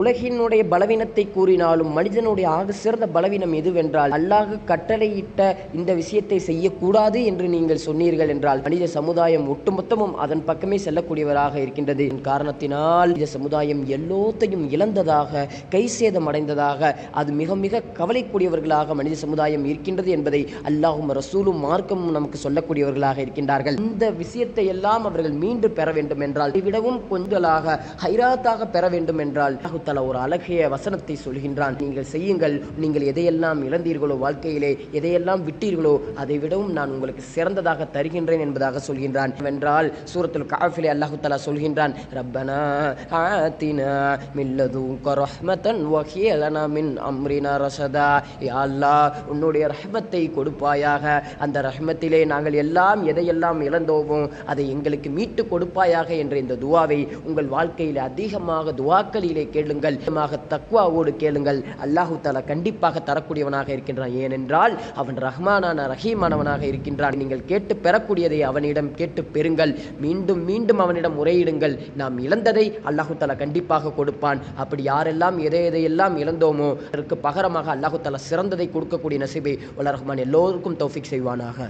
உலகினுடைய பலவீனத்தை கூறினாலும் மனிதனுடைய ஆக சிறந்த பலவீனம் எதுவென்றால் அல்லாஹ் கட்டளையிட்ட இந்த விஷயத்தை செய்யக்கூடாது என்று நீங்கள் சொன்னீர்கள் என்றால் மனித சமுதாயம் ஒட்டுமொத்தமும் அதன் பக்கமே செல்லக்கூடியவராக இருக்கின்றது. காரணத்தினால் இந்த சமுதாயம் எல்லோத்தையும் இழந்ததாக, கை சேதம் அடைந்ததாக, அது மிக மிக கவலைக்கூடியவர்களாக மனித சமுதாயம் இருக்கின்றது என்பதை அல்லாஹும் ரசூலும் மார்க்கமும் நமக்கு சொல்லக்கூடியவர்களாக இருக்கின்றார்கள். இந்த விஷயத்தை எல்லாம் அவர்கள் மீண்டும் பெற வேண்டும் என்றால் விடவும் கொஞ்சலாக ஹைராத்தாக பெற வேண்டும் என்றால் ஒரு அழகிய வசனத்தை சொல்கின்றான். நீங்கள் செய்யுங்கள், நீங்கள் எதையெல்லாம் இழந்தீர்களோ, வாழ்க்கையிலே எதையெல்லாம் விட்டீர்களோ அதை விடவும் நான் உங்களுக்கு சிறந்ததாக தருகின்றேன் என்பதாக சொல்கின்றான். வென்றால் சூரத்துல் கஹ்ஃபிலே அல்லாஹ் தஆலா சொல்கின்றான், ரப்பனா ஆத்தினா மின் லதுன்க ரஹ்மத்தன் வஹிய லனா மின் அம்ரினா ரஷதா. யா அல்லாஹ், உன்னுடைய ரஹ்மத்தை கொடுப்பாயாக, அந்த ரஹ்மத்திலே நாங்கள் எல்லாம் எதையெல்லாம் இழந்தோமோ அதை எங்களுக்கு மீட்டு கொடுப்பாயாக என்ற இந்த துஆவை உங்கள் வாழ்க்கையில் அதிகமாக துஆக்களிலே கேளுங்கள், தக்வாவோடு கேளுங்கள். அல்லாஹு தஆலா கண்டிப்பாக தரக்கூடியவனாக இருக்கின்றான். ஏனென்றால் அவன் ரஹ்மானான ரஹீமானவனாக இருக்கின்றான். நீங்கள் கேட்டு பெறக்கூடியதை அவனிடம் கேட்டு பெறுங்கள், மீண்டும் மீண்டும் அவனிடம் முறையிடுங்கள். நாம் இழந்ததை அல்லாஹு தஆலா கண்டிப்பாக கொடுப்பான். அப்படி யாரெல்லாம் எதையெல்லாம் இழந்தோமோ அதற்கு பகரமாக அல்லாஹு தஆலா சிறந்ததை கொடுக்கக்கூடிய நசீபை வல்ல ரஹ்மான் எல்லோருக்கும் தௌஃபீக் செய்வானாக.